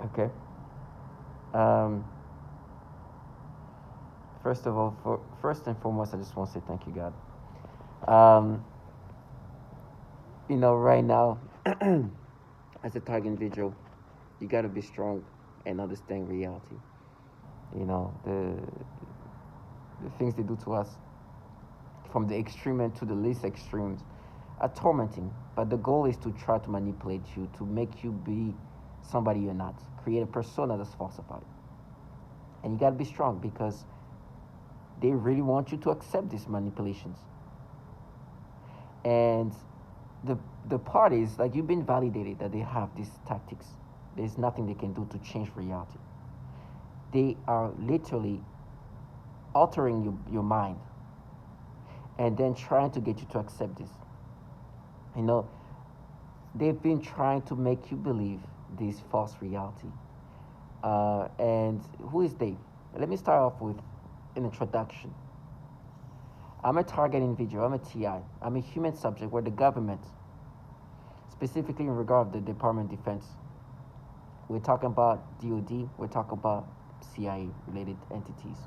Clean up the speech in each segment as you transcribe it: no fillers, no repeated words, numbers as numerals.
Okay. Um, First of all, for first and foremost, I just want to say thank you, God. Um, right now, as a target individual, you got to be strong and understand reality. The things they do to us, from the extreme end to the least extremes, are tormenting. But the goal is to try to manipulate you, to make you be somebody you're not, create a persona that's falsified. And you got to be strong because they really want you to accept these manipulations. And the the parties, like, you've been validated that they have these tactics. There's nothing they can do to change reality. They are literally altering your mind and then trying to get you to accept this. You know, they've been trying to make you believe this false reality. And who is they? Let me start off with an introduction. I'm a target individual. I'm a TI. I'm a human subject where the government, specifically in regard of the Department of Defense, we're talking about DoD, we're talking about CIA related entities.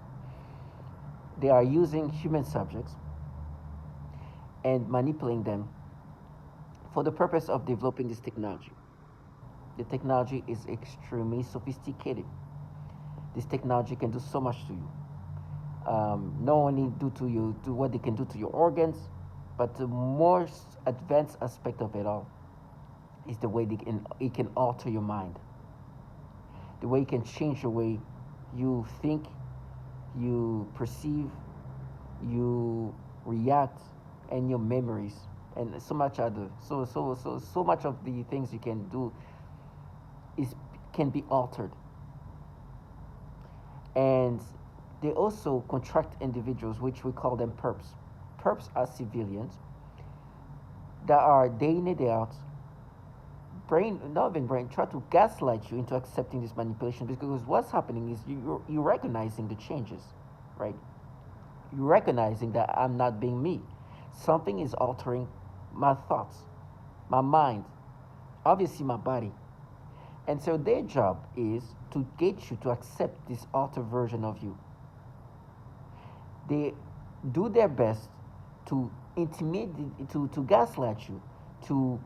They are using human subjects and manipulating them for the purpose of developing this technology. The technology is extremely sophisticated. This technology can do so much to you. Not only do what they can do to your organs, but the more advanced aspect of it all is the way it can alter your mind. The way it can change the way you think, you perceive, you react, and your memories, and so much other. So much of the things you can do is can be altered. And they also contract individuals, which we call them perps. Perps are civilians that are day in and day out, brain, not even brain, try to gaslight you into accepting this manipulation, because what's happening is you're recognizing the changes, right? You're recognizing that I'm not being me. Something is altering my thoughts, my mind, obviously my body. And so their job is to get you to accept this altered version of you. They do their best to intimidate, to gaslight you, to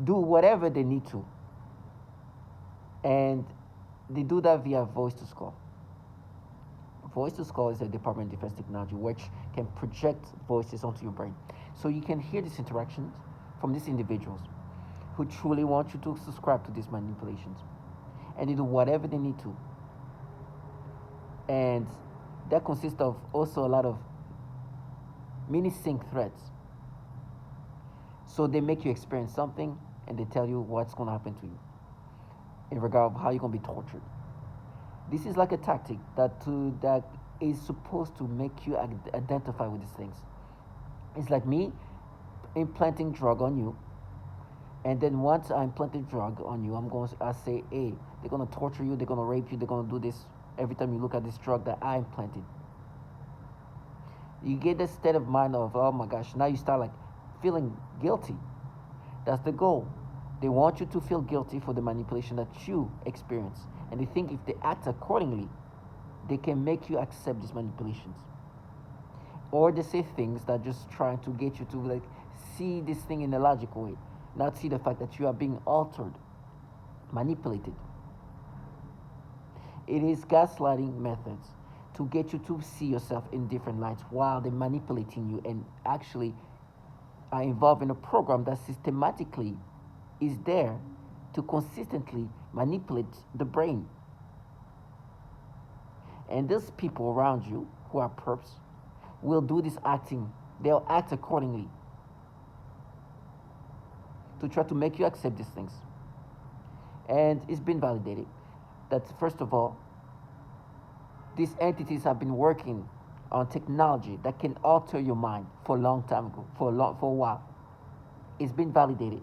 do whatever they need to. And they do that via voice to skull. Voice to skull is a Department of Defense technology which can project voices onto your brain. So you can hear these interactions from these individuals who truly want you to subscribe to these manipulations. And they do whatever they need to. And that consists of also a lot of mini sync threats. So they make you experience something and they tell you what's going to happen to you in regard of how you're going to be tortured. This is like a tactic that is supposed to make you identify with these things. It's like me implanting drug on you, and then once I implant the drug on you, I say, hey, they're gonna torture you, they're gonna rape you, they're gonna do this every time you look at this drug that I implanted. You get this state of mind of, oh my gosh, now you start like feeling guilty. That's the goal. They want you to feel guilty for the manipulation that you experience. And they think if they act accordingly, they can make you accept these manipulations. Or they say things that just trying to get you to like see this thing in a logical way, not see the fact that you are being altered, manipulated. It is gaslighting methods to get you to see yourself in different lights while they're manipulating you and actually are involved in a program that systematically is there to consistently manipulate the brain. And those people around you who are perps will do this acting. They'll act accordingly to try to make you accept these things. And it's been validated that, first of all, these entities have been working on technology that can alter your mind for a long time ago, for a while. It's been validated.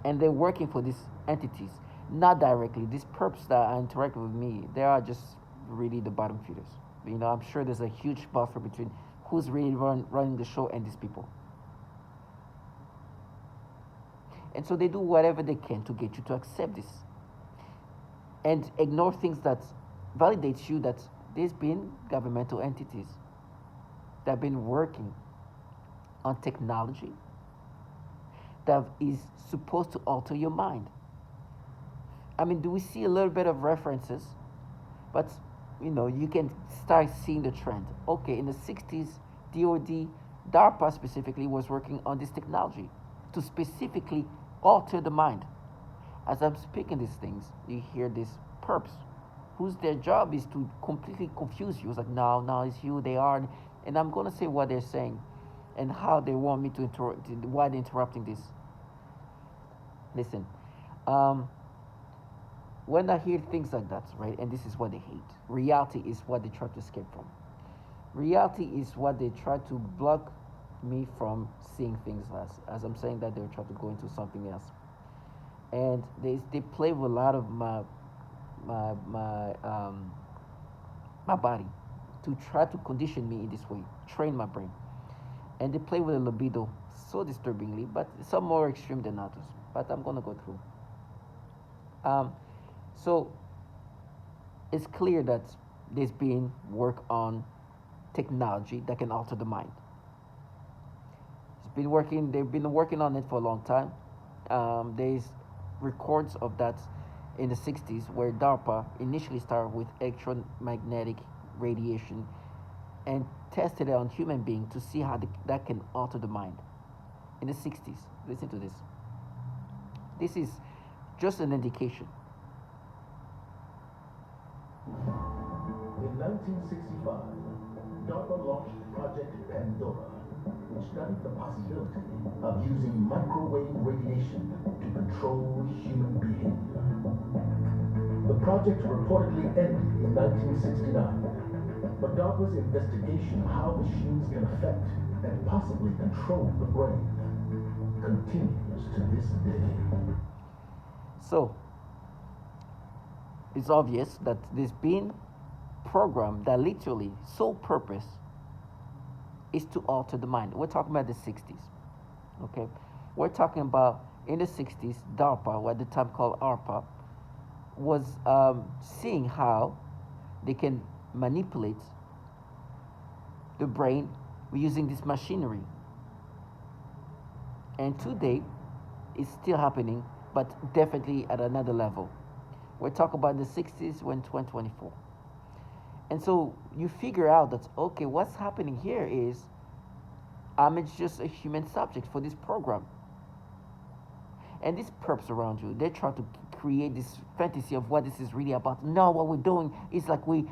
And they're working for these entities, not directly. These perps that are interacting with me, they are just really the bottom feeders. I'm sure there's a huge buffer between who's really running the show and these people. And so they do whatever they can to get you to accept this. and ignore things that validates you that there's been governmental entities that have been working on technology that is supposed to alter your mind. I mean, do we see a little bit of references? But you can start seeing the trend. Okay, in the 60s, DoD, DARPA specifically was working on this technology to specifically alter the mind. As I'm speaking these things, you hear these perps, whose their job is to completely confuse you. It's like, no, no, it's you, they are. And I'm going to say what they're saying and how they want me to interrupt, why they're interrupting this. Listen, um, when I hear things like that, right, and this is what they hate, reality is what they try to escape from. Reality is what they try to block me from seeing things as I'm saying that, they'll try to go into something else. And they play with a lot of my my um, my body to try to condition me in this way, train my brain. And they play with the libido so disturbingly, but some more extreme than others. But I'm gonna go through. Um, so it's clear that there's been work on technology that can alter the mind. It's been working. They've been working on it for a long time. There's records of that in the 60s where DARPA initially started with electromagnetic radiation and tested it on human beings to see how that can alter the mind. In the 60s, listen to this. This is just an indication. In 1965, DARPA launched Project Pandora, which studied the possibility of using microwave radiation to control human behavior. The project reportedly ended in 1969, but DARPA's investigation of how machines can affect and possibly control the brain continues to this day. So it's obvious that there's been program that literally sole purpose is to alter the mind. We're talking about the 60s. Okay, we're talking about in the 60s, DARPA, or at the time called ARPA, was seeing how they can manipulate the brain using this machinery. And today, it's still happening, but definitely at another level. We're talking about the 60s when 2024. And so you figure out that, okay, what's happening here is I'm just a human subject for this program. And these perps around you, they try to create this fantasy of what this is really about. No, what we're doing is like we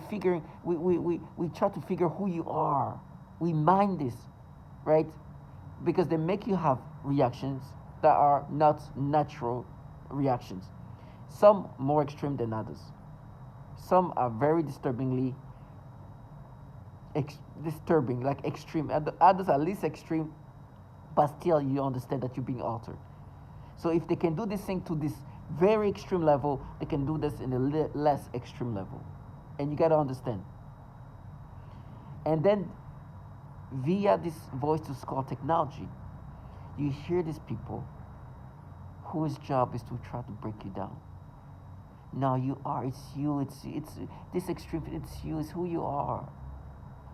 figuring, we try to figure who you are. We mind this, right? Because they make you have reactions that are not natural reactions. Some more extreme than others. Some are very disturbing, like extreme. And the others are least extreme, but still you understand that you're being altered. So if they can do this thing to this very extreme level, they can do this in a less extreme level. And you got to understand. And then via this voice to skull technology, you hear these people whose job is to try to break you down. No, you are. It's you. It's this extreme. It's you. It's who you are.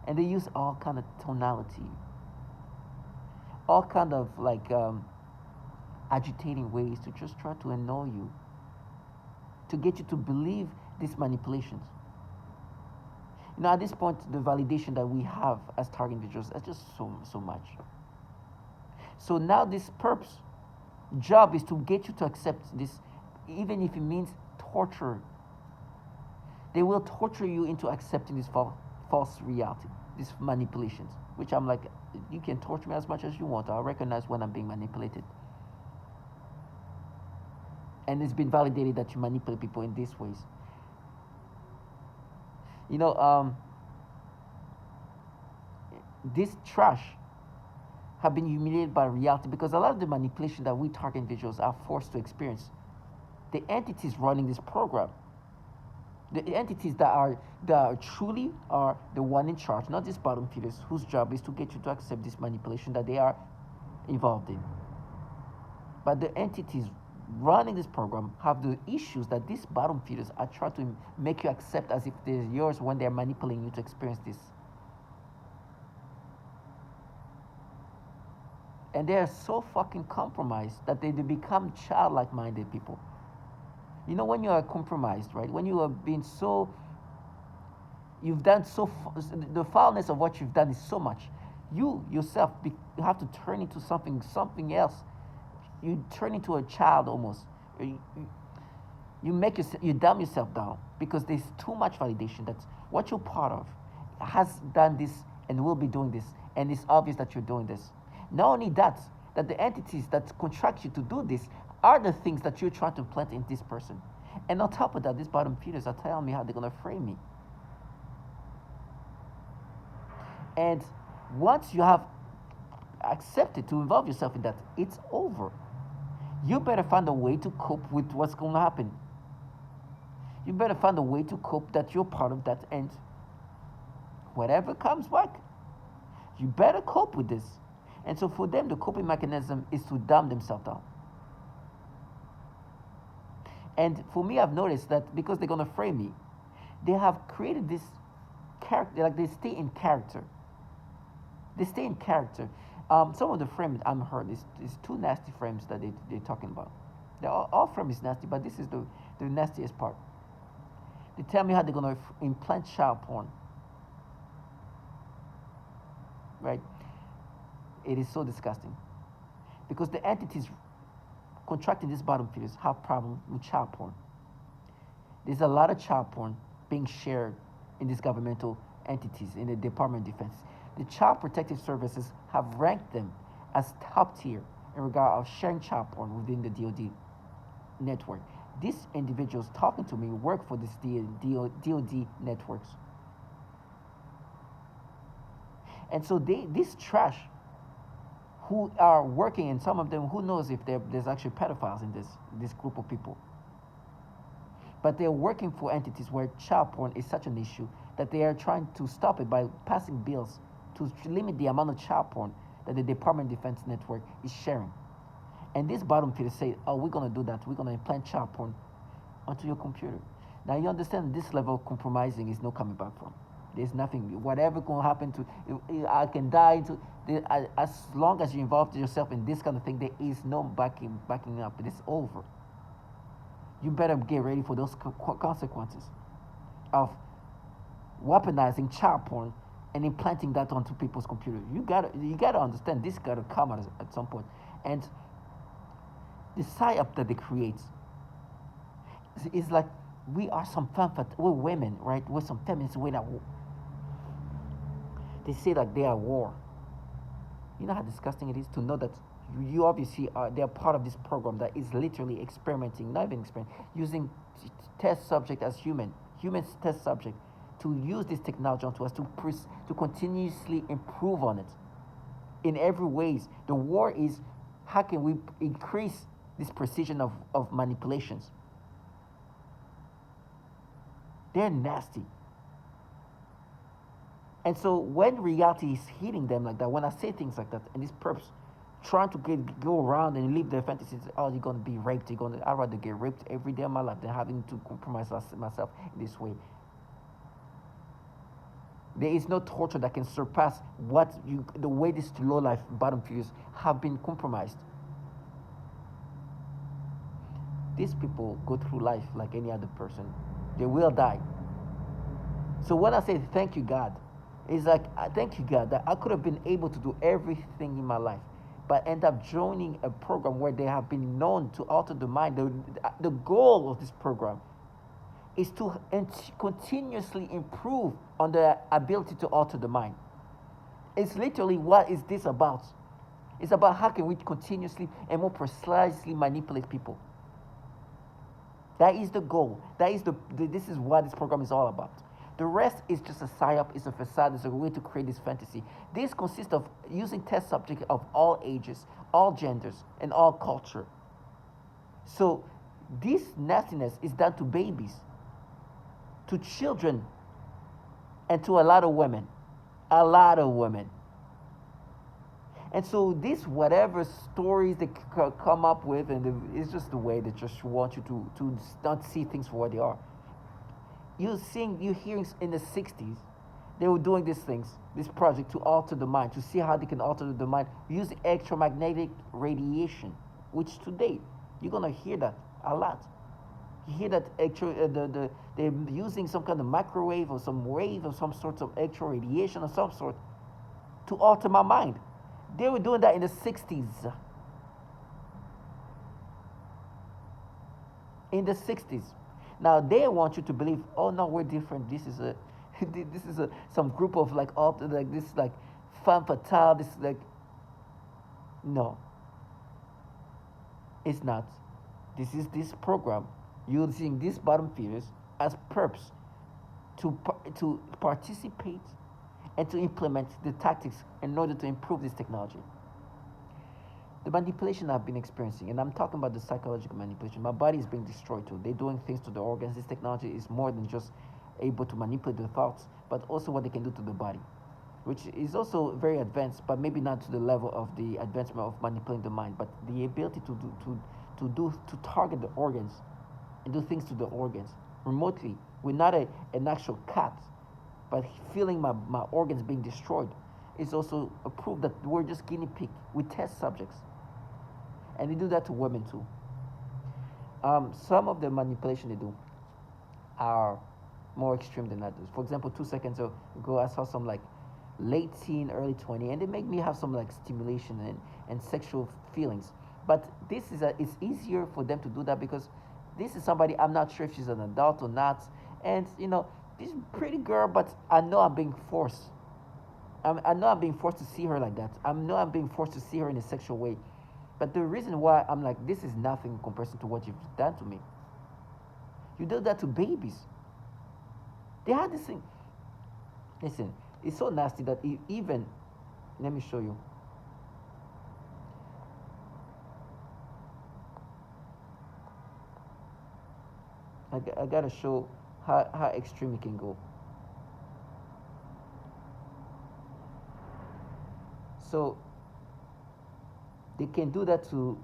And they use all kind of tonality, all kind of like agitating ways to just try to annoy you, to get you to believe these manipulations. At this point, the validation that we have as target individuals is just so much. So now this perp's job is to get you to accept this, even if it means torture. They will torture you into accepting this false reality, these manipulations, which I'm like, you can torture me as much as you want. I'll recognize when I'm being manipulated. And it's been validated that you manipulate people in these ways. This trash have been humiliated by reality because a lot of the manipulation that we target individuals are forced to experience, the entities running this program, the entities that truly are the one in charge, not these bottom feeders whose job is to get you to accept this manipulation that they are involved in. But the entities running this program have the issues that these bottom feeders are trying to make you accept as if they're yours when they're manipulating you to experience this. And they are so fucking compromised that they become childlike minded people. You know, when you are compromised, right? When you are being so, you've done so, the foulness of what you've done is so much. You yourself, you have to turn into something else. You turn into a child almost. You make yourself, you dumb yourself down because there's too much validation that what you're part of has done this and will be doing this, and it's obvious that you're doing this. Not only that, that the entities that contract you to do this are the things that you're trying to plant in this person. And on top of that, these bottom feeders are telling me how they're gonna frame me. And once you have accepted to involve yourself in that, it's over. You better find a way to cope with what's going to happen. You better find a way to cope that you're part of that, and whatever comes back, you better cope with this. And so for them, the coping mechanism is to dumb themselves down. And for me, I've noticed that because they're going to frame me, they have created this character, like they stay in character. They stay in character. Some of the frames I'm heard is two nasty frames that they're talking about. All frame is nasty, but this is the nastiest part. They tell me how they're going to implant child porn. Right? It is so disgusting. Because the entities contracting these bottom feeders have problem with child porn. There's a lot of child porn being shared in these governmental entities, in the Department of Defense. The Child Protective Services have ranked them as top tier in regard of sharing child porn within the DoD network. These individuals talking to me work for this DoD networks. And so this trash who are working, and some of them, who knows if there's actually pedophiles in this group of people. But they're working for entities where child porn is such an issue that they are trying to stop it by passing bills to limit the amount of child porn that the Department of Defense network is sharing. And these bottom feeders say, oh, we're going to do that. We're going to implant child porn onto your computer. Now, you understand this level of compromising is no coming back from. There's nothing, whatever can happen to, I can die into, as long as you involve yourself in this kind of thing, there is no backing up. It's over. You better get ready for those consequences of weaponizing child porn and implanting that onto people's computers. You gotta understand this gotta come at some point. And the psyop that they create is like, we are some we're women, right? We're some feminists. They say that they are war. You know how disgusting it is to know that you obviously are, they're part of this program that is literally experimenting, not even experimenting, using test subject as human test subject, to use this technology onto us to continuously improve on it in every ways. The war is, how can we increase this precision of manipulations? They're nasty. And so when reality is hitting them like that, when I say things like that, and these perps trying to go around and live their fantasies, oh, you're going to be raped, I'd rather get raped every day of my life than having to compromise myself in this way. There is no torture that can surpass the way these low life bottom feeders have been compromised. These people go through life like any other person. They will die. So when I say thank you, God, it's like, thank you, God, that I could have been able to do everything in my life, but end up joining a program where they have been known to alter the mind. The goal of this program is to continuously improve on the ability to alter the mind. It's literally, what is this about? It's about how can we continuously and more precisely manipulate people. That is the goal. This is what this program is all about. The rest is just a psyop, it's a facade, it's a way to create this fantasy. This consists of using test subjects of all ages, all genders, and all culture. So this nastiness is done to babies, to children, and to a lot of women. A lot of women. And so this whatever stories they come up with, and it's just the way they just want you to not see things for what they are. You hearing in the 60s, they were doing these things, this project to alter the mind, to see how they can alter the mind using electromagnetic radiation, which today you're gonna hear that a lot. You hear that they're using some kind of microwave or some wave or some sort of electro radiation of some sort to alter my mind. They were doing that in the 60s. In the 60s. Now they want you to believe, oh no, we're different. This is a this is a some group of like alter like this like femme fatale. This like no, it's not. This is this program using these bottom feeders as perps to participate and to implement the tactics in order to improve this technology. The manipulation I've been experiencing, and I'm talking about the psychological manipulation. My body is being destroyed too. They're doing things to the organs. This technology is more than just able to manipulate the thoughts, but also what they can do to the body, which is also very advanced, but maybe not to the level of the advancement of manipulating the mind, but the ability to target the organs and do things to the organs remotely. We're not an actual cat, but feeling my organs being destroyed is also a proof that we're just guinea pig. We test subjects, and they do that to women too. Some of the manipulation they do are more extreme than others. For example, 2 seconds ago, I saw some like late teen, early 20, and they make me have some like stimulation and sexual feelings. But it's easier for them to do that because this is somebody I'm not sure if she's an adult or not, and this pretty girl, but I know I'm being forced. I know I'm being forced to see her like that. I know I'm being forced to see her in a sexual way. But the reason why I'm like, this is nothing in comparison to what you've done to me. You did that to babies. They had this thing. Listen, it's so nasty that even, let me show you. I gotta show how extreme it can go. So they can do that to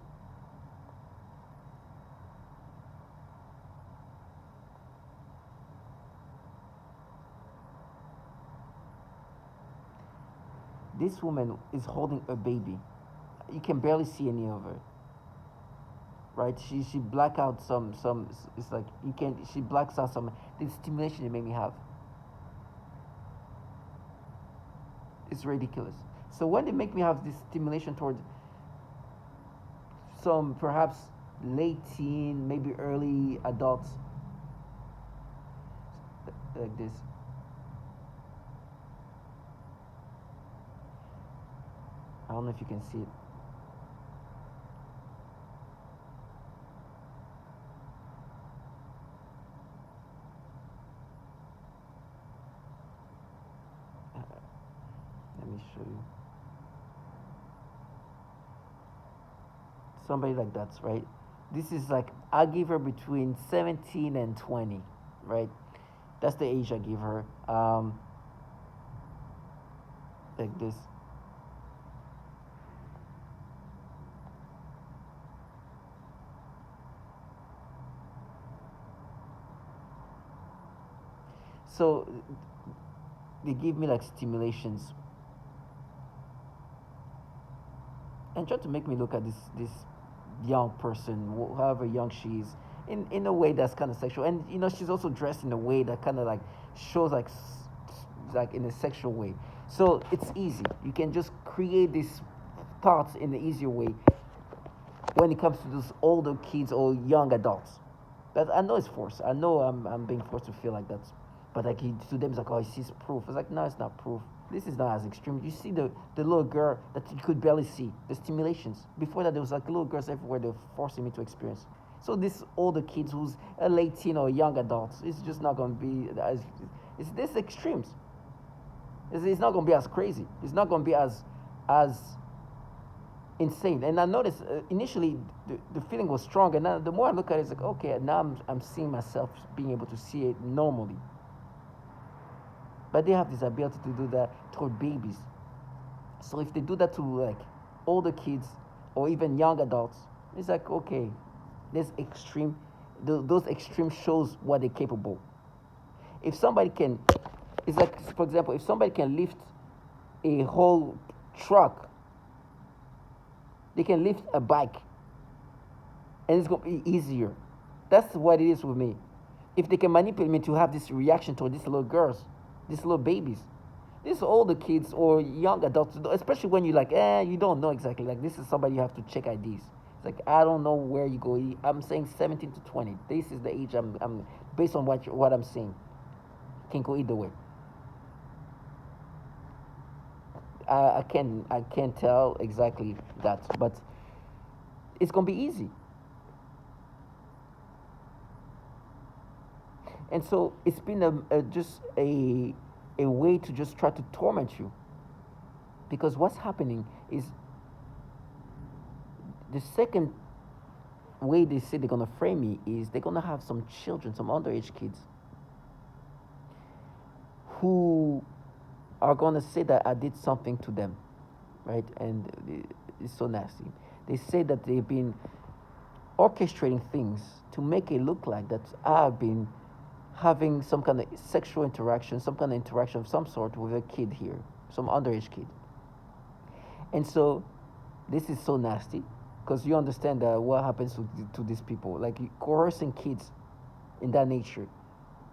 this woman is holding a baby. You can barely see any of her. Right? She black out some. It's like you can. She blacks out some. The stimulation it made me have. It's ridiculous. So when they make me have this stimulation toward some perhaps late teen, maybe early adults, like this. I don't know if you can see it. Let me show you. Somebody like that's right. This is like I give her between 17 and 20, right? That's the age I give her. Like this. So they give me like stimulations and try to make me look at this young person, however young she is, in a way that's kind of sexual. And she's also dressed in a way that kind of like shows like in a sexual way. So it's easy. You can just create these thoughts in an easier way when it comes to those older kids or young adults. That I know it's forced. I know I'm being forced to feel like that. But like to them, it's like, oh, he sees proof. It's like, no, it's not proof. This is not as extreme. You see the little girl that you could barely see, the stimulations. Before that, there was like little girls everywhere they're forcing me to experience. So this older kids who's a late teen or young adults, it's just not going to be as, it's this extremes. It's not going to be as crazy. It's not going to be as insane. And I noticed initially the feeling was strong, and now the more I look at it, it's like, okay, now I'm seeing myself being able to see it normally. But they have this ability to do that toward babies. So if they do that to like older kids or even young adults. It's like, okay, this extreme, those extreme shows what they're capable. If somebody can, it's like, for example, if somebody can lift a whole truck, they can lift a bike, and it's going to be easier. That's what it is with me. If they can manipulate me to have this reaction toward these little girls, these little babies, these older kids or young adults, especially when you like, you don't know exactly. Like, this is somebody you have to check IDs. It's like, I don't know where you go. I'm saying 17 to 20. This is the age I'm based on what I'm saying. Can go either way. I can't tell exactly that, but it's gonna be easy. And so it's been just a way to just try to torment you, because what's happening is the second way they say they're gonna frame me is they're gonna have some children, some underage kids, who are gonna say that I did something to them, right? And it's so nasty. They say that they've been orchestrating things to make it look like that I've been having some kind of sexual interaction, some kind of interaction of some sort with a kid here, some underage kid. And so this is so nasty, because you understand what happens to these people. Like, coercing kids in that nature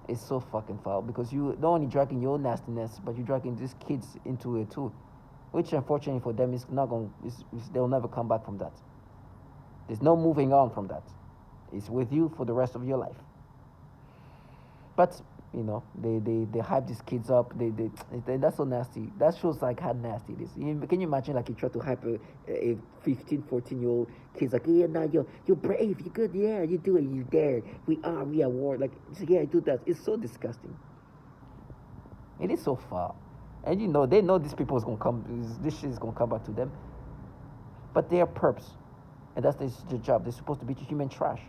is so fucking foul, because you not only dragging your own nastiness, but you're dragging these kids into it too, which unfortunately for them is not going. They'll never come back from that. There's no moving on from that. It's with you for the rest of your life. But they hype these kids up. That's so nasty. That shows like how nasty it is. Can you imagine, like, you try to hype a 15, 14-year-old kids, like, yeah, now you're brave, you're good, yeah, you do it, you dare, we are war, like, yeah, do that. It's so disgusting. It is so far, and they know these people is gonna come. This shit is gonna come back to them. But they are perps, and that's their job. They're supposed to be human trash.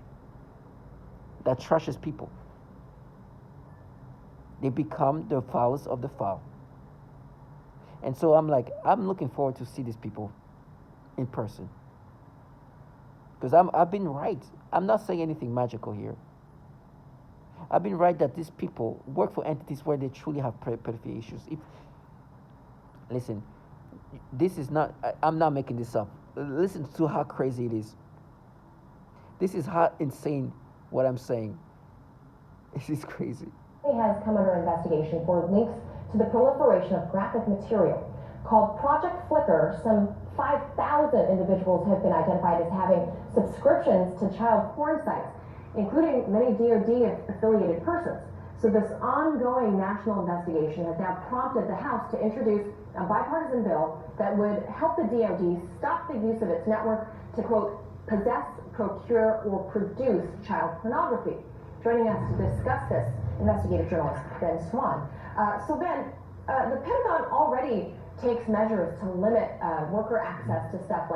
That trashes people. They become the fouls of the foul. And so I'm looking forward to see these people in person. Because I've been right. I'm not saying anything magical here. I've been right that these people work for entities where they truly have pedophilia issues. Listen, this is not, I'm not making this up. Listen to how crazy it is. This is how insane what I'm saying. This is crazy. Has come under investigation for links to the proliferation of graphic material. Called Project Flicker, some 5,000 individuals have been identified as having subscriptions to child porn sites, including many DoD-affiliated persons. So this ongoing national investigation has now prompted the House to introduce a bipartisan bill that would help the DoD stop the use of its network to, quote, possess, procure, or produce child pornography. Joining us to discuss this, investigative journalist Ben Swan. So Ben, the Pentagon already takes measures to limit worker access to stuff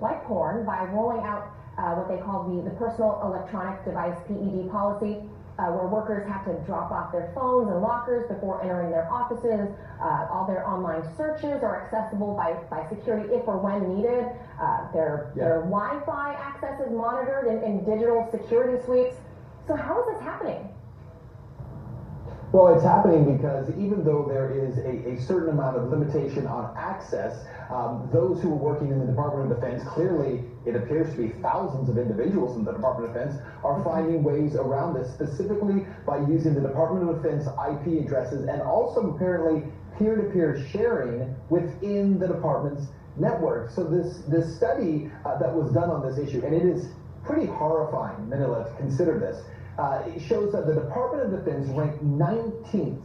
like porn by rolling out what they call the Personal Electronic Device PED policy, where workers have to drop off their phones and lockers before entering their offices. All their online searches are accessible by security if or when needed. Their Wi-Fi access is monitored in digital security suites. So how is this happening? Well, it's happening because even though there is a certain amount of limitation on access, those who are working in the Department of Defense, clearly it appears to be thousands of individuals in the Department of Defense, are finding ways around this, specifically by using the Department of Defense IP addresses and also apparently peer-to-peer sharing within the department's network. So this study that was done on this issue, and it is pretty horrifying, Manila, to consider this. It shows that the Department of Defense ranked 19th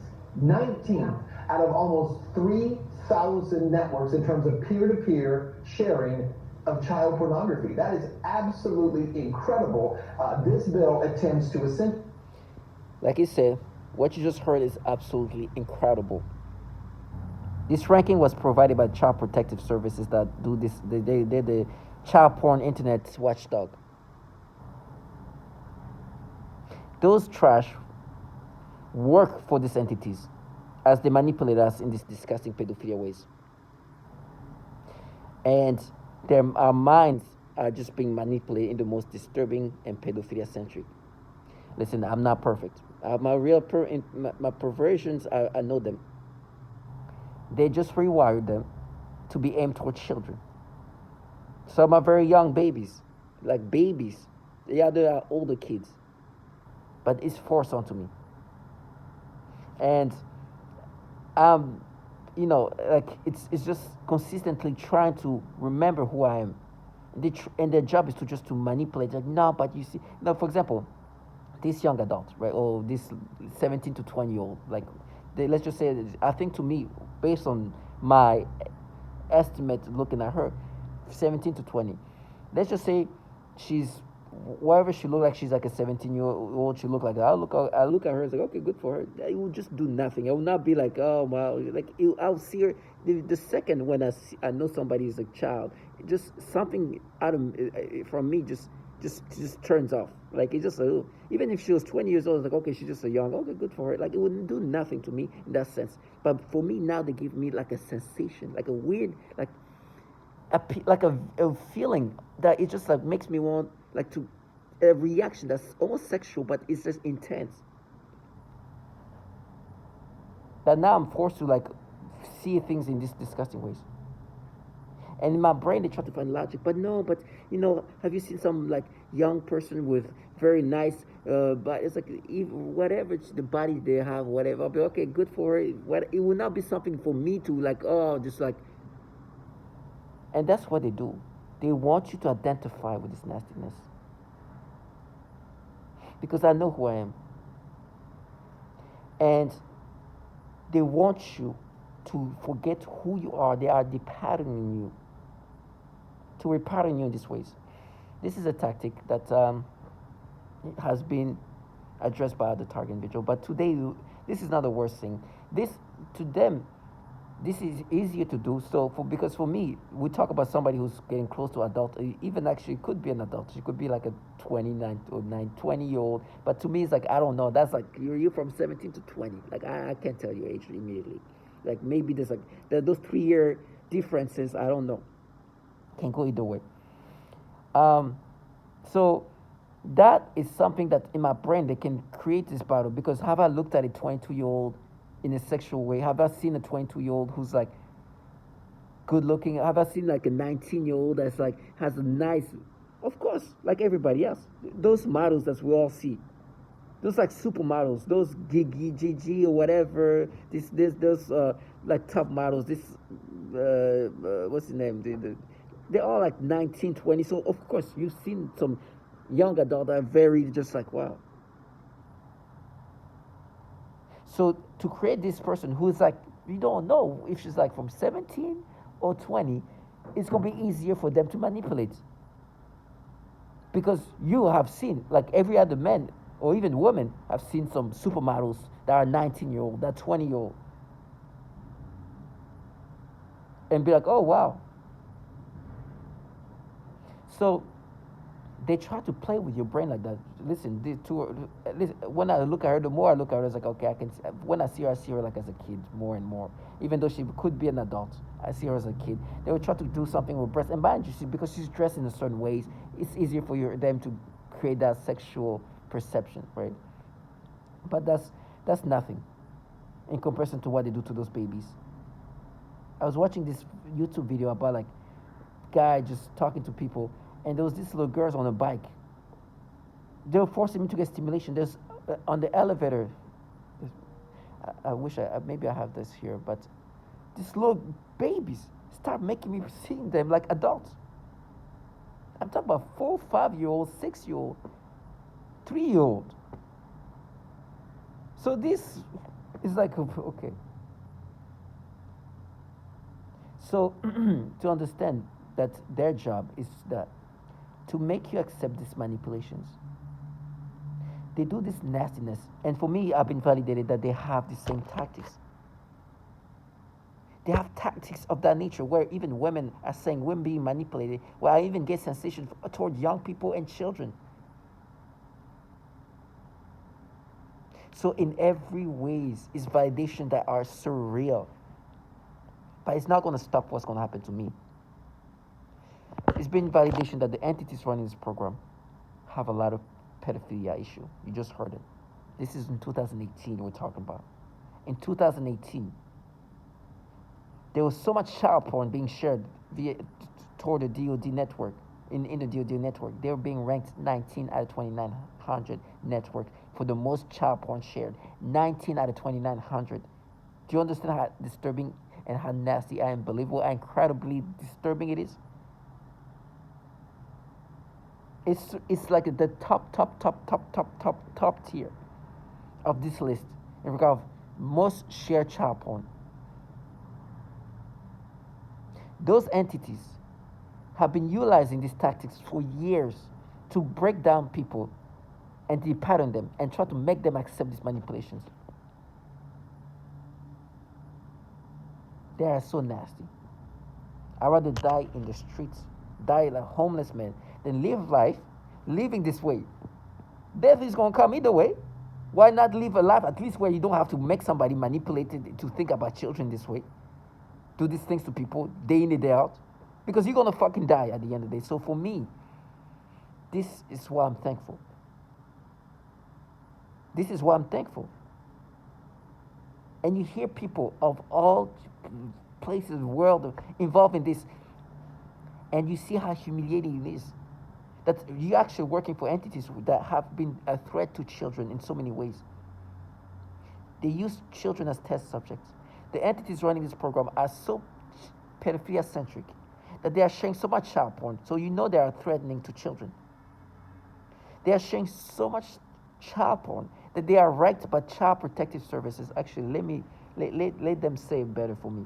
out of almost 3,000 networks in terms of peer-to-peer sharing of child pornography. That is absolutely incredible. This bill attempts to essentially... Like I said, what you just heard is absolutely incredible. This ranking was provided by Child Protective Services that do this. They're the child porn internet watchdog. Those trash work for these entities as they manipulate us in these disgusting pedophilia ways. And Our minds are just being manipulated in the most disturbing and pedophilia centric. Listen, I'm not perfect. My perversions, I know them. They just rewired them to be aimed towards children. Some are very young babies, like babies. The other are older kids, but it's forced onto me. And um, like it's just consistently trying to remember who I am. And their job is to just to manipulate. Like, no, but you see, now for example, this young adult, right, or this 17 to 20-year-old, like, let's just say, I think to me, based on my estimate looking at her, 17 to 20, let's just say she's whatever she look like, she's like a 17-year-old, she look like that. I look at her, it's like, okay, good for her. It will just do nothing. I will not be like, oh wow, like I'll see her the second when I know somebody is a child, just something out of from me just turns off. Like it's just even if she was 20 years old, it's like, okay, she's just a young, okay, good for her. Like it wouldn't do nothing to me in that sense. But for me now, they give me like a sensation, like a weird, like a feeling that it just like makes me want like to a reaction that's almost sexual, but it's just intense. That now I'm forced to like see things in these disgusting ways. And in my brain, they try to find logic, but no. But have you seen some like young person with very nice, but it's like whatever the body they have, whatever. I'll be okay, good for her. What it will not be something for me to like, oh, just like. And that's what they do. They want you to identify with this nastiness because I know who I am, and they want you to forget who you are. They are patterning you to repattern you in these ways. This is a tactic that has been addressed by the target individual. But today, this is not the worst thing. This to them, this is easier to do. So because for me, we talk about somebody who's getting close to adult. Even actually could be an adult. She could be like a 29 or 20 year old. But to me, it's like I don't know. That's like you're from 17 to 20. Like I can't tell your age immediately. Like maybe there's like those 3 year differences. I don't know. Can go either way. Um, so that is something that in my brain they can create this battle because have I looked at a 22-year-old in a sexual way? Have I seen a 22-year-old who's like good looking? Have I seen like a 19-year-old that's like has a nice, of course, like everybody else, those models that we all see, those like supermodels, those Gigi or whatever, those like top models, this what's the name? They're all like 19, 20. So of course you've seen some young adult that are very just like wow. So to create this person who's like you don't know if she's like from 17 or 20, it's gonna be easier for them to manipulate because you have seen like every other man or even women have seen some supermodels that are 19-year-old, that 20-year-old, and be like, oh wow. So they try to play with your brain like that. Listen, listen, when I look at her, the more I look at her, it's like, okay, I can. When I see her like as a kid more and more, even though she could be an adult, I see her as a kid. They would try to do something with breasts, and mind you, because she's dressed in a certain ways, it's easier for them to create that sexual perception, right? But that's nothing in comparison to what they do to those babies. I was watching this YouTube video about like guy just talking to people, and there was these little girls on a bike. They were forcing me to get stimulation. There's on the elevator. I wish maybe I have this here, but these little babies start making me seeing them like adults. I'm talking about 4, 5-year-old, 6-year-old, 3-year-old. So this is like okay. So to understand that their job is that to make you accept these manipulations. They do this nastiness, and for me, I've been validated that they have the same tactics. They have tactics of that nature where even women are saying women being manipulated, where I even get sensation toward young people and children. So in every ways, it's validation that are surreal. But it's not going to stop what's going to happen to me. It's been validation that the entities running this program have a lot of pedophilia issue. You just heard it. This is in 2018 we're talking about. In 2018, there was so much child porn being shared via toward the DoD network. In the DoD network, they were being ranked 19 out of 2,900 networks for the most child porn shared. 19 out of 2,900. Do you understand how disturbing and how nasty and unbelievable and incredibly disturbing it is? It's like the top tier of this list in regard of most shared child porn. Those entities have been utilizing these tactics for years to break down people and to pattern them and try to make them accept these manipulations. They are so nasty. I'd rather die in the streets, die like a homeless man, than live life living this way. Death is gonna come either way. Why not live a life at least where you don't have to make somebody manipulated to think about children this way? Do these things to people day in and day out? Because you're gonna fucking die at the end of the day. So for me, this is why I'm thankful. This is why I'm thankful. And you hear people of all places in the world involved in this, and you see how humiliating it is. That you're actually working for entities that have been a threat to children in so many ways. They use children as test subjects. The entities running this program are so pedophilia centric that they are sharing so much child porn, so you know they are threatening to children. They are sharing so much child porn that they are ranked by Child Protective Services. Actually, let them say it better for me.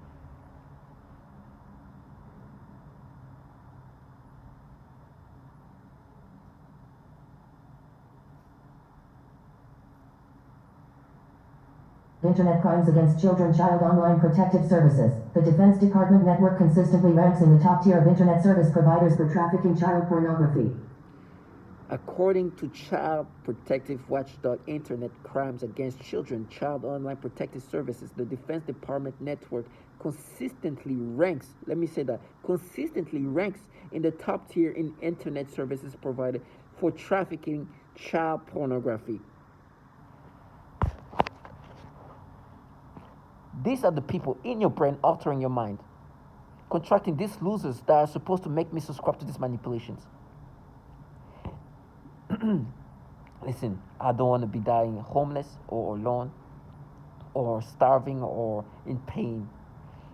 Internet Crimes Against Children Child Online Protective Services. The Defense Department network consistently ranks in the top tier of internet service providers for trafficking child pornography. According to Child Protective Watchdog Internet Crimes Against Children Child Online Protective Services, the Defense Department network consistently ranks, consistently ranks in the top tier in internet services provided for trafficking child pornography. These are the people in your brain altering your mind, contracting these losers that are supposed to make me subscribe to these manipulations. Listen, I don't want to be dying homeless or alone or starving or in pain.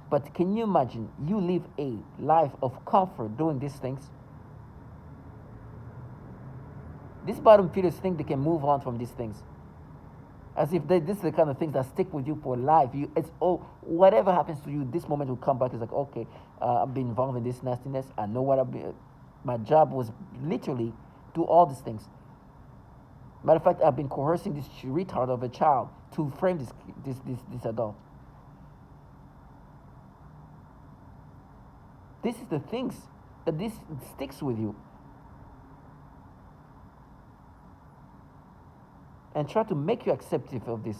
But can you imagine you live a life of comfort doing these things? These bottom feeders think they can move on from these things. As if this is the kind of things that stick with you for life. Whatever happens to you, this moment will come back. It's like, okay, I've been involved in this nastiness. I know what my job was literally do all these things. Matter of fact, I've been coercing this retard of a child to frame this adult. This is the things that this sticks with you. And try to make you acceptive of this.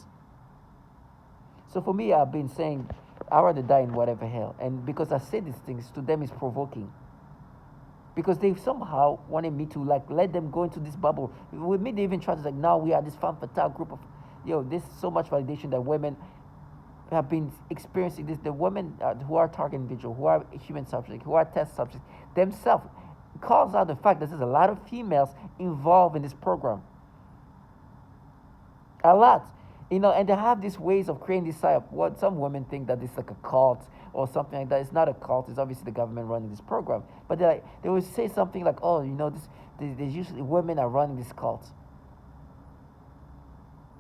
So for me, I've been saying, I'd rather die in whatever hell. And because I say these things, to them is provoking. Because they somehow wanted me to let them go into this bubble. With me, they even try to now we are this femme fatale group of, there's so much validation that women have been experiencing this. The women who are target individual, who are human subjects, who are test subjects, themselves calls out the fact that there's a lot of females involved in this program. A lot. And they have these ways of creating this psyop. What some women think that it's like a cult or something like that. It's not a cult. It's obviously the government running this program. But they will say something like, "Oh, there's usually women are running this cult,"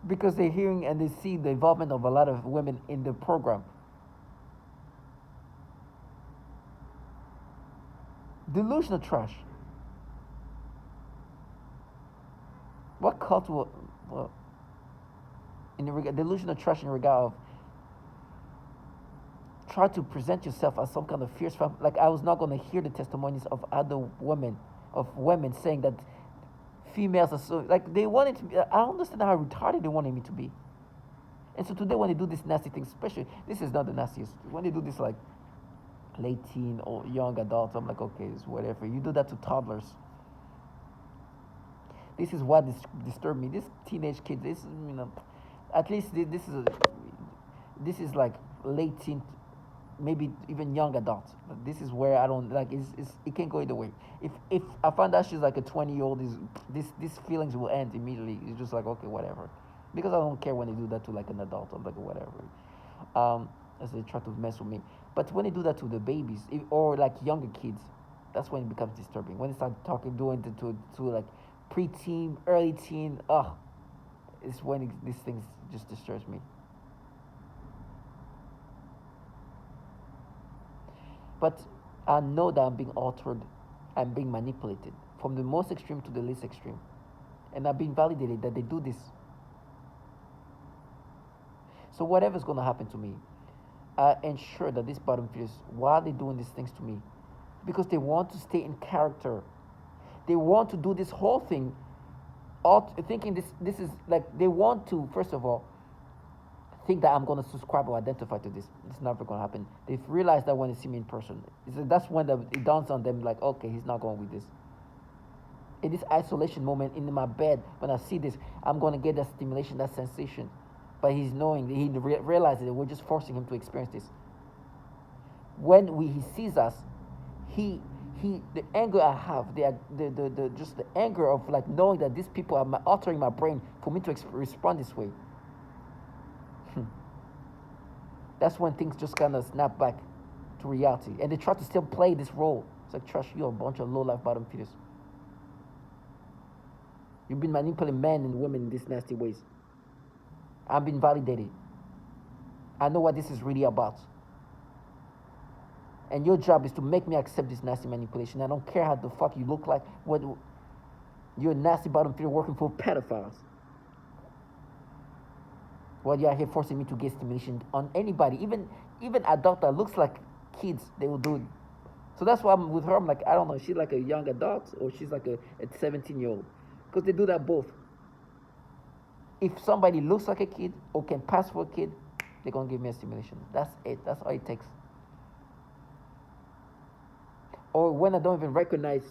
because they're hearing and they see the involvement of a lot of women in the program. Delusional trash. What cult will? Well, in the delusional trash in regard of try to present yourself as some kind of fierce fan. Like I was not going to hear the testimonies of other women, saying that females are so, they wanted to be, I understand how retarded they wanted me to be. And so today when they do this nasty thing, especially, this is not the nastiest, when they do this late teen or young adults. I'm like, okay, it's whatever. You do that to toddlers. This is what disturbed me. This teenage kid. This at least this is like late teen, maybe even young adults. But this is where I don't like. It can't go either way. If I find out she's like a 20-year-old, is these feelings will end immediately. It's just like okay, whatever, because I don't care when they do that to like an adult. I'm like whatever. As they try to mess with me. But when they do that to the babies or like younger kids, that's when it becomes disturbing. When they start talking, doing it to like pre-teen, early teen, it's when these things just disturbs me. But I know that I'm being altered, I'm being manipulated from the most extreme to the least extreme, and I've been validated that they do this. So whatever's gonna happen to me, I ensure that this bottom feeders, why are they doing these things to me? Because they want to stay in character. They want to do this whole thing, all thinking this is like they want to first of all think that I'm gonna subscribe or identify to this. It's never gonna happen. They've realized that when they see me in person, that's when it dawns on them like, okay, he's not going with this. In this isolation moment in my bed, when I see this, I'm gonna get that stimulation, that sensation. But he's knowing, he realizes that we're just forcing him to experience this. When he sees us, he the anger I have, the just the anger of like knowing that these people are altering my brain for me to respond this way. That's when things just kind of snap back to reality, and they try to still play this role. It's like, trash, you're a bunch of low life bottom feeders. You've been manipulating men and women in these nasty ways. I've been validated. I know what this is really about. And your job is to make me accept this nasty manipulation. I don't care how the fuck you look like. What you're a nasty bottom feeder working for pedophiles. While you're here forcing me to get stimulation on anybody, even adult that looks like kids, they will do it. So that's why I'm with her. I'm like, I don't know, she's like a young adult or she's like a 17-year-old, because they do that both. If somebody looks like a kid or can pass for a kid, they're gonna give me a stimulation. That's it. That's all it takes. Or when I don't even recognize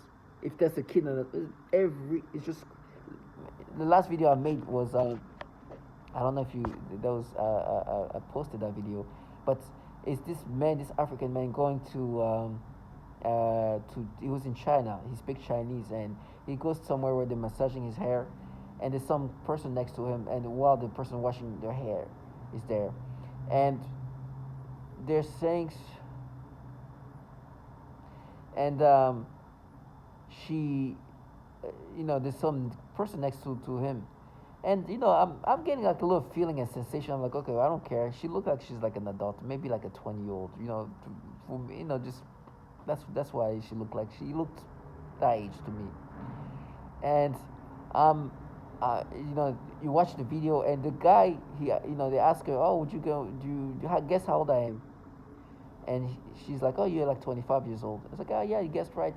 if there's a kid, it's just the last video I made was I don't know if you I posted that video, but it's this man, this African man going to he was in China. He speaks Chinese and he goes somewhere where they're massaging his hair, and there's some person next to him, and while the person washing their hair is there, and they're saying, and she, there's some person next to him, and I'm getting like a little feeling and sensation. I'm like, okay, well, I don't care. She looked like she's like an adult, maybe like a 20-year-old. For me, just that's why she looked that age to me. And you watch the video, and the guy, they ask her, oh, would you go? Do you guess how old I am? And she's like, oh, you're like 25 years old. It's like, oh yeah, you guessed right.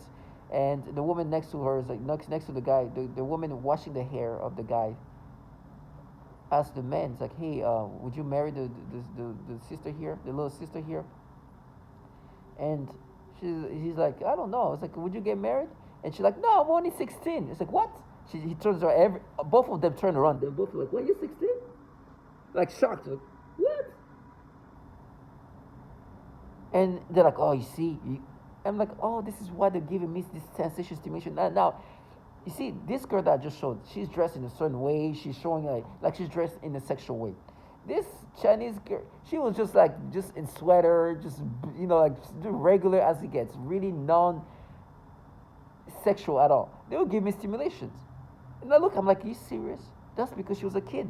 And the woman next to her is like next to the guy, the woman washing the hair of the guy. Asked the man, it's like, hey, would you marry the sister here, the little sister here? And he's like, I don't know. It's like, would you get married? And she's like, no, I'm only 16. It's like, what? He turns around. Both of them turn around. They're both like, what? You're 16? Like shocked. Like, what? And they're like, oh, you see, I'm like, oh, this is why they're giving me this sensation stimulation. Now, you see, this girl that I just showed, she's dressed in a certain way. She's showing like she's dressed in a sexual way. This Chinese girl, she was just in sweater, just like regular as it gets, really non-sexual at all. They would give me stimulations, and I look, I'm like, are you serious? That's because she was a kid.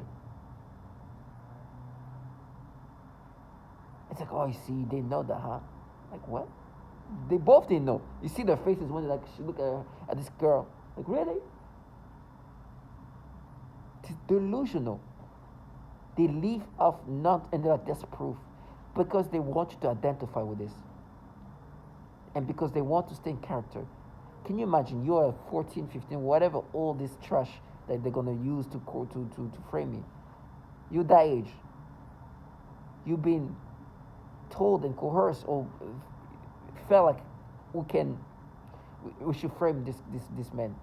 It's like, oh, you see, they know that, huh? Like, what? They both didn't know. You see their faces when she look at this girl. Like, really? It's delusional. They leave off not, and they're like, that's proof. Because they want you to identify with this. And because they want to stay in character. Can you imagine, you're 14, 15, whatever, all this trash that they're going to use to frame me. You're that age. You've been told and coerced or felt like we should frame this man.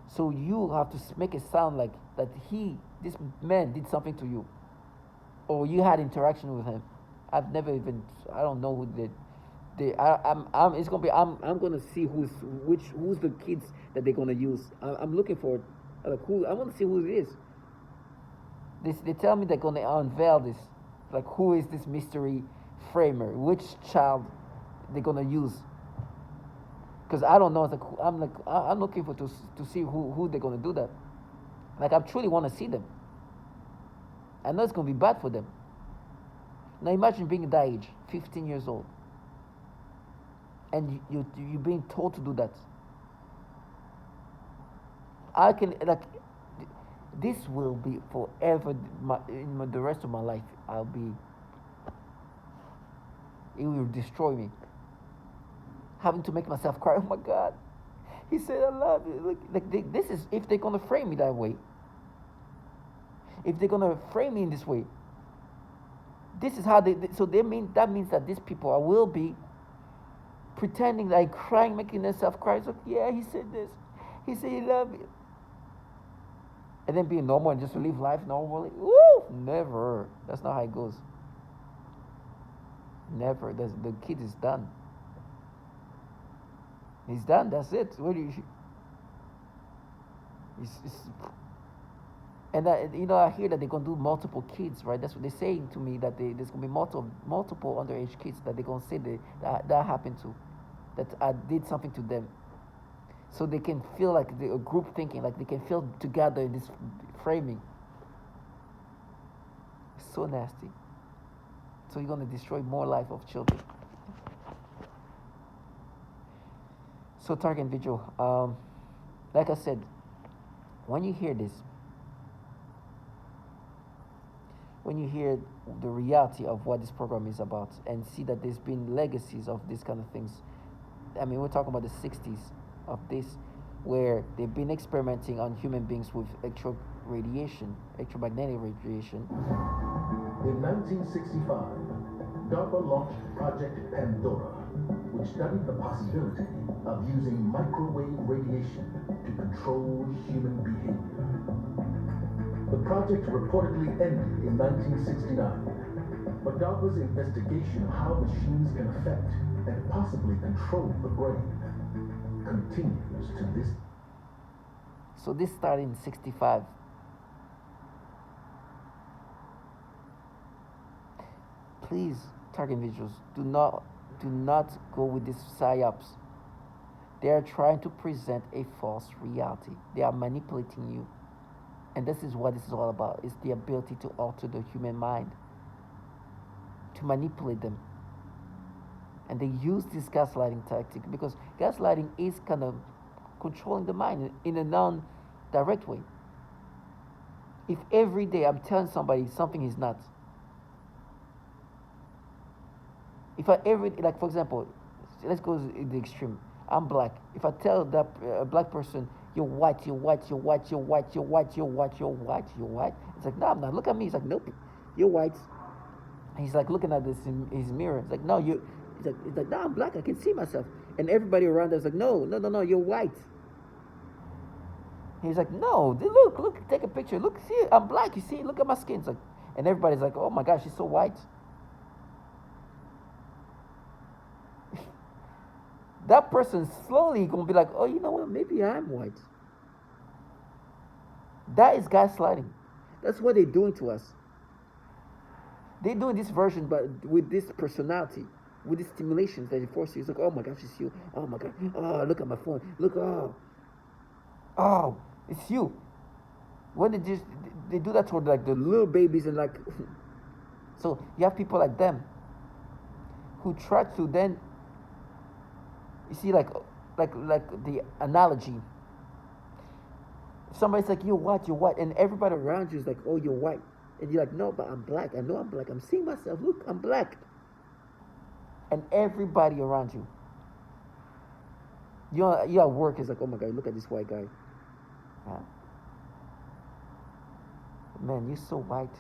So you have to make it sound like that this man did something to you, or you had interaction with him. I've never even, I don't know who did. It's gonna be, I'm gonna see who's the kids that they're gonna use. I'm looking for, like, who, I want to see who it is. They tell me they're gonna unveil this, like, who is this mystery framer? Which child they're gonna use? Because I don't know. I'm looking for to see who they're gonna do that. Like, I truly want to see them. I know it's gonna be bad for them. Now imagine being that age, 15 years old, and you're being told to do that. I can, like, this will be forever. The rest of my life, it will destroy me. Having to make myself cry. Oh my God, he said I love you. This is, if they're gonna frame me that way. If they're gonna frame me in this way, this is how that means that these people will be pretending, like, crying, making themselves cry. So yeah, he said this. He said he loved you. And then being normal and just live life normally. Woo! Never. That's not how it goes. Never. The kid is done. He's done. That's it. What do you? And I hear that they're gonna do multiple kids, right? That's what they're saying to me, that there's gonna be multiple underage kids that they're gonna say that happened to, that I did something to them, so they can feel like a group thinking, like they can feel together in this framing. It's so nasty. So you're gonna destroy more life of children. So target individual, like I said, when you hear this, when you hear the reality of what this program is about, and see that there's been legacies of these kind of things. I mean, we're talking about the 60s of this, where they've been experimenting on human beings with electromagnetic radiation. In 1965, DARPA launched Project Pandora, which studied the possibility of using microwave radiation to control human behavior. The project reportedly ended in 1969, but DARPA's investigation of how machines can affect and possibly control the brain continues to this. So this started in 65. Please, target individuals, do not go with these psyops. They are trying to present a false reality. They are manipulating you. And this is what this is all about. It's the ability to alter the human mind, to manipulate them. And they use this gaslighting tactic, because gaslighting is kind of controlling the mind in a non-direct way. If every day I'm telling somebody something is not, if I every, like, for example, let's go to the extreme. I'm black. If I tell that black person, you're white, you're white, you're white, you're white, you're white, you're white, you're white, you're white, it's like, no, I'm not. Look at me. He's like, nope, you're white. He's like looking at this in his mirror. It's like, no, you. It's like, no, I'm black. I can see myself. And everybody around us is like, no, you're white. He's like, no, look, take a picture. Look, see, I'm black. You see, look at my skin. It's like, and everybody's like, oh my gosh, she's so white. That person slowly gonna be like, oh, you know what? Maybe I'm white. That is gaslighting. That's what they're doing to us. They're doing this version, but with this personality, with these stimulations that they force you. It's like, oh my gosh, it's you. Oh my God. Oh, look at my phone. Look, oh, it's you. When they do that toward, like, the little babies, and like, so you have people like them who try to then, you see, like the analogy. Somebody's like, you're white, and everybody around you is like, oh, you're white, and you're like, no, but I'm black. I know I'm black. I'm seeing myself. Look, I'm black. And everybody around you, you're at work, is like, oh my God, look at this white guy. Huh? Man, you're so white.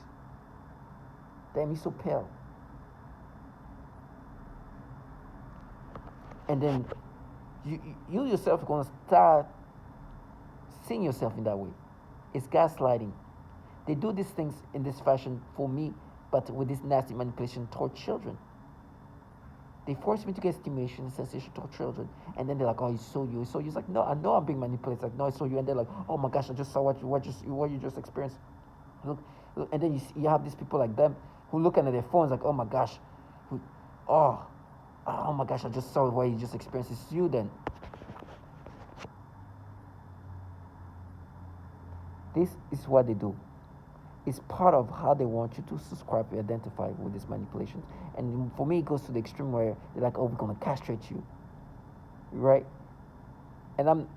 Damn, you're so pale. And then you yourself are going to start seeing yourself in that way. It's gaslighting. They do these things in this fashion for me, but with this nasty manipulation toward children. They force me to get stimulation and sensation toward children, and then they're like, "Oh, you saw you, so you." It's like, "No, I know I'm being manipulated." It's like, "No, I saw you," and they're like, "Oh my gosh, I just saw what you just experienced." Look, and then you have these people like them who looking at their phones like, "Oh my gosh, who, oh, oh my gosh, I just saw what you just experienced." It's you then. This is what they do. It's part of how they want you to subscribe and identify with these manipulations. And for me, it goes to the extreme where they're like, "Oh, we're gonna castrate you," right? And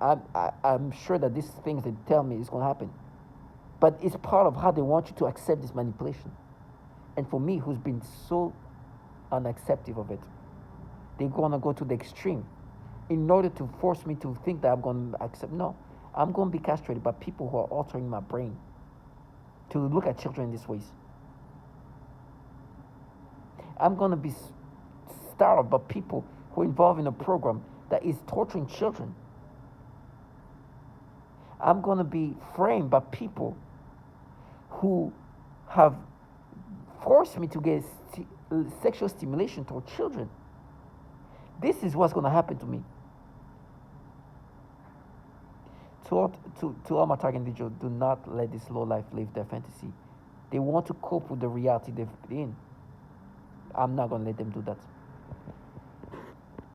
I'm sure that these things they tell me is gonna happen, but it's part of how they want you to accept this manipulation. And for me, who's been so unaccepting of it, they're gonna go to the extreme in order to force me to think that I'm gonna accept. No, I'm gonna be castrated by people who are altering my brain to look at children in these ways. I'm going to be startled by people who are involved in a program that is torturing children. I'm going to be framed by people who have forced me to get sexual stimulation toward children. This is what's going to happen to me. To all my target individuals, do not let this low life live their fantasy. They want to cope with the reality they've been in. I'm not going to let them do that.